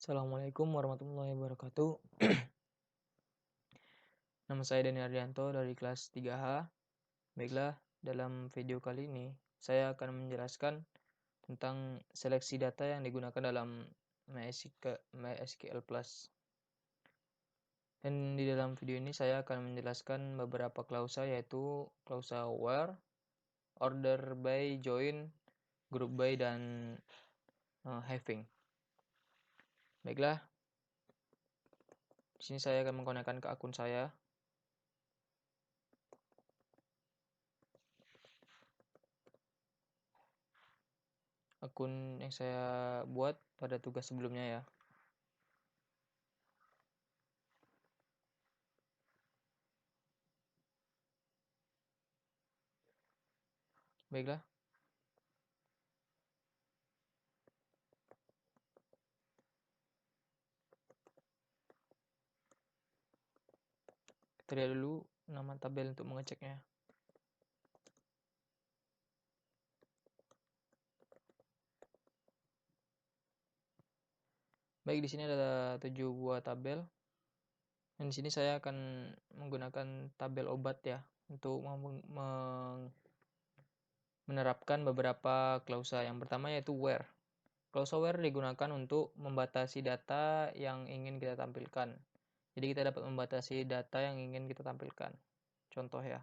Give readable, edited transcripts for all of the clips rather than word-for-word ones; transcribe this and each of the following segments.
Assalamualaikum warahmatullahi wabarakatuh. Nama saya Dani Ardianto dari kelas 3H. Baiklah, dalam video kali ini saya akan menjelaskan tentang seleksi data yang digunakan dalam MySQL Plus. Dan di dalam video ini saya akan menjelaskan beberapa klausa, yaitu klausa where, order by, join, group by, dan having. Baiklah, di sini saya akan mengkonekkan ke akun saya. Akun yang saya buat pada tugas sebelumnya ya. Baiklah. Kita lihat dulu nama tabel untuk mengeceknya. Baik, di sini ada 7 buah tabel. Dan di sini saya akan menggunakan tabel obat ya untuk menerapkan beberapa klausa. Yang pertama yaitu where. Klausa where digunakan untuk membatasi data yang ingin kita tampilkan. Jadi kita dapat membatasi data yang ingin kita tampilkan. Contoh ya.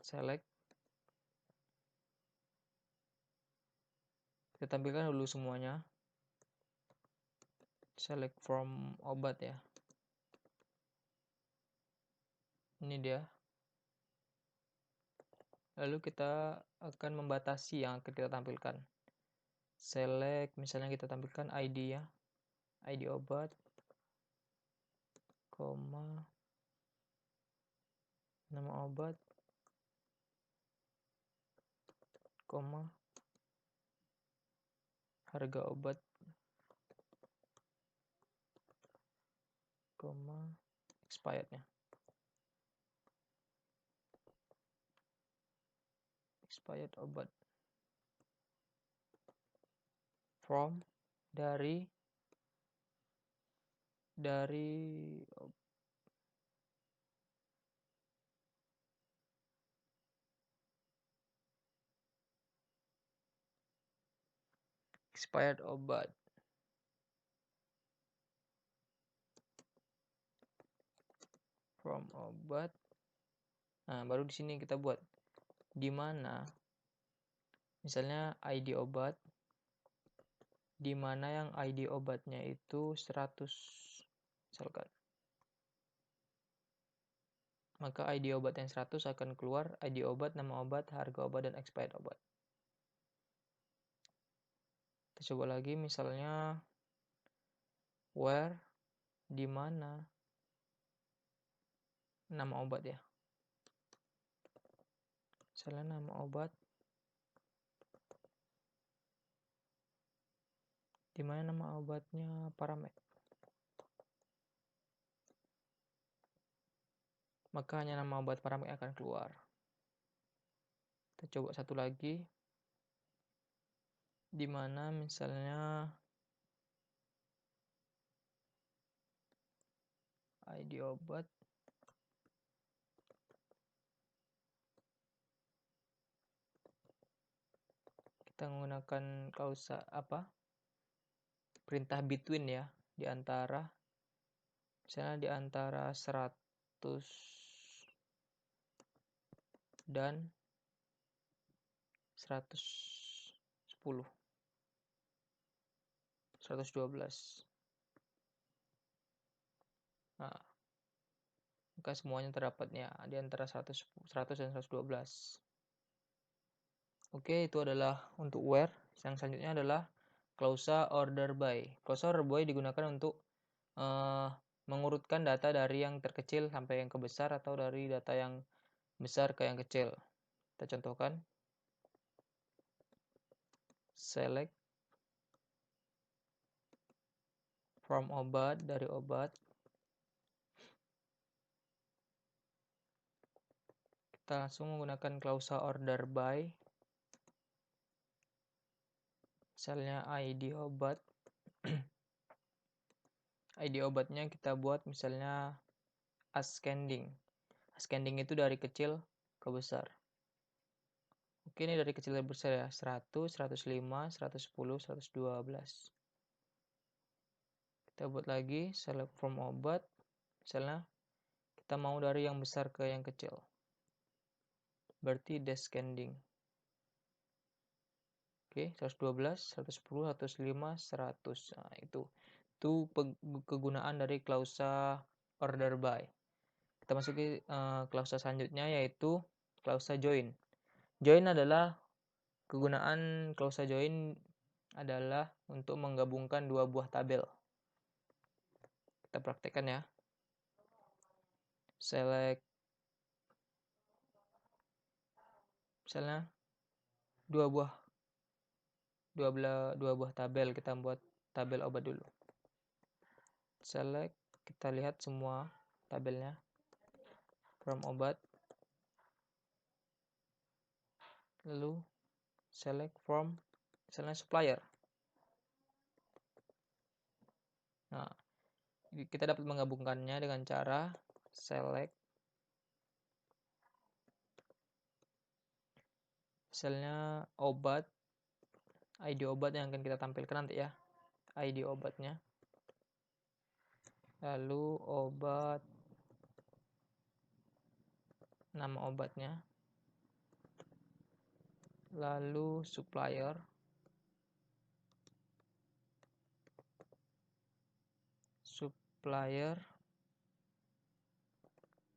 Select. Kita tampilkan dulu semuanya. Select from obat ya. Ini dia. Lalu kita akan membatasi yang akan kita tampilkan. Select, misalnya kita tampilkan ID ya. ID obat, koma, nama obat, koma, harga obat, koma, expirednya. Expired obat. From, dari expired obat. From obat. Nah, baru di sini kita buat di mana misalnya ID obat, di mana yang ID obatnya itu 100 misalkan. Maka ID obat yang 100 akan keluar ID obat, nama obat, harga obat, dan expired obat. Kita coba lagi misalnya where, di mana nama obat ya. Misalnya nama obat, di mana nama obatnya Paramed. Maka hanya nama obat Paramed akan keluar. Kita coba satu lagi. Di mana misalnya ID obat, kita menggunakan klausa perintah between ya, di antara misalnya di antara 100 dan 110, 112. Nah, maka semuanya terdapatnya di antara 100 dan 112. Oke, itu adalah untuk where. Yang selanjutnya adalah klausa order by. Klausa order by digunakan untuk mengurutkan data dari yang terkecil sampai yang ke besar, atau dari data yang besar ke yang kecil. Kita contohkan. Select from obat, dari obat. Kita langsung menggunakan klausa order by. Misalnya ID obat, ID obatnya kita buat misalnya ascending. Ascending itu dari kecil ke besar. Oke, ini dari kecil ke besar ya. 100, 105, 110, 112. Kita buat lagi select from obat. Misalnya kita mau dari yang besar ke yang kecil. Berarti descending. Oke, 112, 110, 105, 100. Nah, itu kegunaan dari klausa order by. Kita masuki klausa selanjutnya yaitu klausa join. Join adalah kegunaan klausa join adalah untuk menggabungkan dua buah tabel. Kita praktekkan ya. Select misalnya dua buah tabel, kita buat tabel obat dulu. Select, kita lihat semua tabelnya from obat, lalu select from misalnya supplier. Nah, kita dapat menggabungkannya dengan cara select misalnya obat, ID obat yang akan kita tampilkan nanti ya, ID obatnya, lalu obat, nama obatnya, lalu supplier,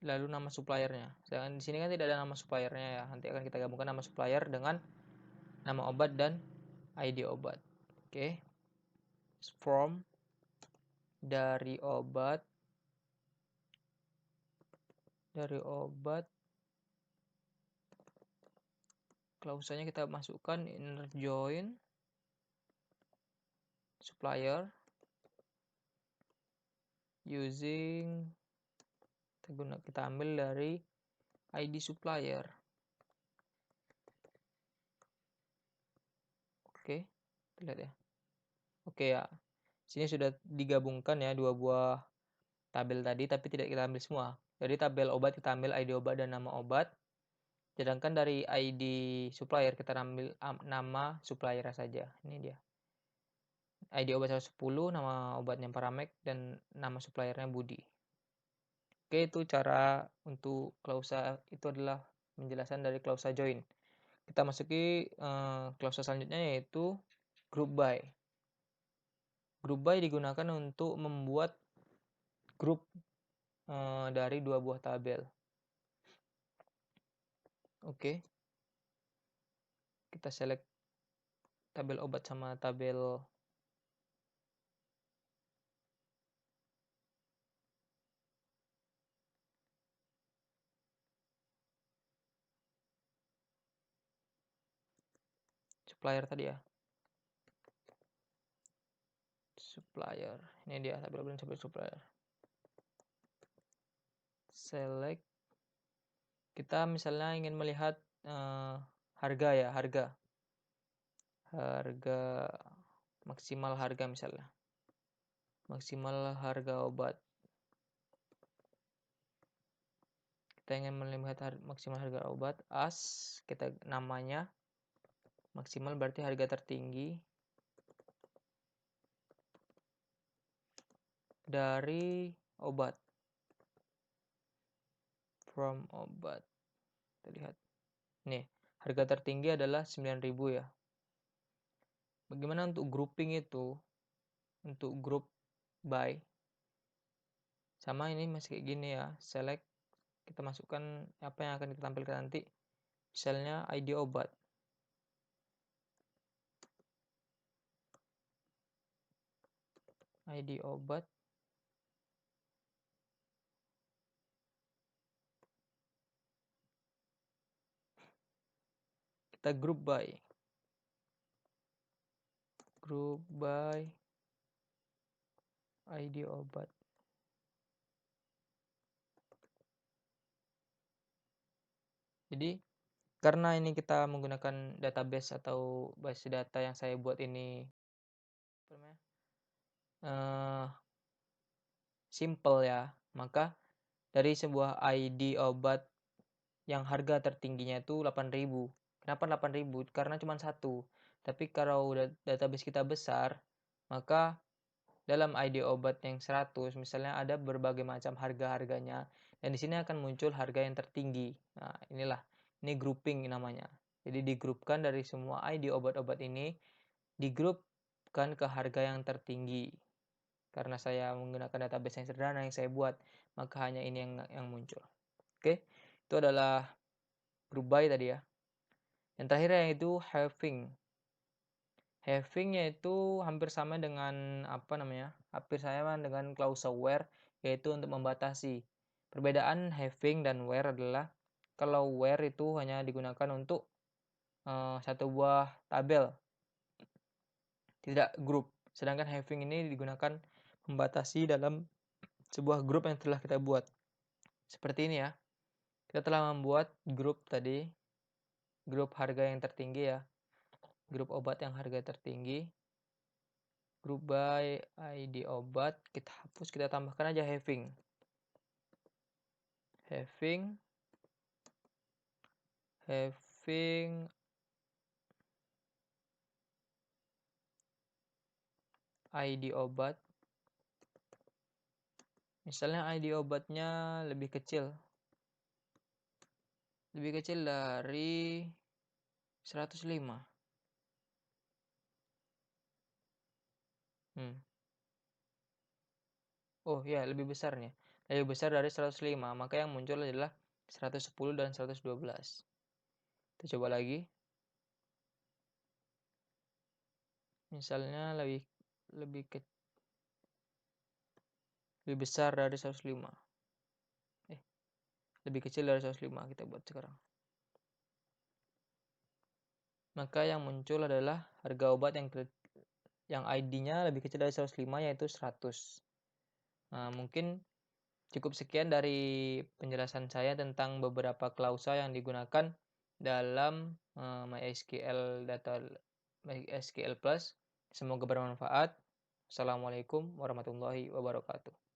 lalu nama suppliernya. Sedangkan di sini kan tidak ada nama suppliernya ya. Nanti akan kita gabungkan nama supplier dengan nama obat dan ID obat. Oke. From dari obat klausanya kita masukkan inner join supplier using kita ambil dari ID supplier. Oke, lihat ya. Oke ya. Sini sudah digabungkan ya dua buah tabel tadi, tapi tidak kita ambil semua. Jadi tabel obat kita ambil ID obat dan nama obat. Sedangkan dari ID supplier kita ambil nama supplier saja. Ini dia. ID obat 110, nama obatnya Paramek, dan nama suppliernya Budi. Oke, itu cara untuk klausa, itu adalah penjelasan dari klausa join. Kita masuki klausa selanjutnya yaitu group by. Group by digunakan untuk membuat grup dari dua buah tabel. Oke. Kita select tabel obat sama tabel supplier tadi ya. Supplier. Ini dia tabel obat dan supplier. Select. Kita misalnya ingin melihat harga ya, harga maksimal harga misalnya. Maksimal harga obat. Kita ingin melihat maksimal harga obat, kita namanya maksimal berarti harga tertinggi dari obat, from obat. Kita lihat nih, harga tertinggi adalah 9.000 ya. Bagaimana untuk grouping itu? Untuk group by sama ini masih kayak gini ya. Select, kita masukkan apa yang akan kita tampilkan nanti. Misalnya ID obat. ID obat. Kita group by. Group by ID obat. Jadi karena ini kita menggunakan database atau base data yang saya buat ini eee, simpel ya, maka dari sebuah ID obat yang harga tertingginya itu 8.000. Kenapa 8.000? Karena cuma satu. Tapi kalau database kita besar, maka dalam ID obat yang 100 misalnya ada berbagai macam harga-harganya dan di sini akan muncul harga yang tertinggi. Nah, ini grouping namanya. Jadi digrupkan dari semua ID obat-obat ini digrupkan ke harga yang tertinggi. Karena saya menggunakan database yang sederhana yang saya buat, maka hanya ini yang muncul. Oke. Itu adalah group by tadi ya. Yang terakhir yaitu having. Having yaitu hampir sama dengan hampir sama dengan klausel where, yaitu untuk membatasi. Perbedaan having dan where adalah kalau where itu hanya digunakan untuk satu buah tabel, tidak grup. Sedangkan having ini digunakan membatasi dalam sebuah grup yang telah kita buat. Seperti ini ya. Kita telah membuat grup tadi, grup harga yang tertinggi ya. Grup obat yang harga tertinggi. Group by ID obat, kita hapus, kita tambahkan aja having. Having ID obat. Misalnya ID obatnya lebih kecil dari 105. Oh ya, lebih besarnya. Lebih besar dari 105, maka yang muncul adalah 110 dan 112. Kita coba lagi. Misalnya lebih besar dari 105. Lebih kecil dari 105 kita buat sekarang. Maka yang muncul adalah harga obat yang ID-nya lebih kecil dari 105 yaitu 100. Nah, mungkin cukup sekian dari penjelasan saya tentang beberapa klausa yang digunakan dalam MySQL MySQL Plus. Semoga bermanfaat. Assalamualaikum warahmatullahi wabarakatuh.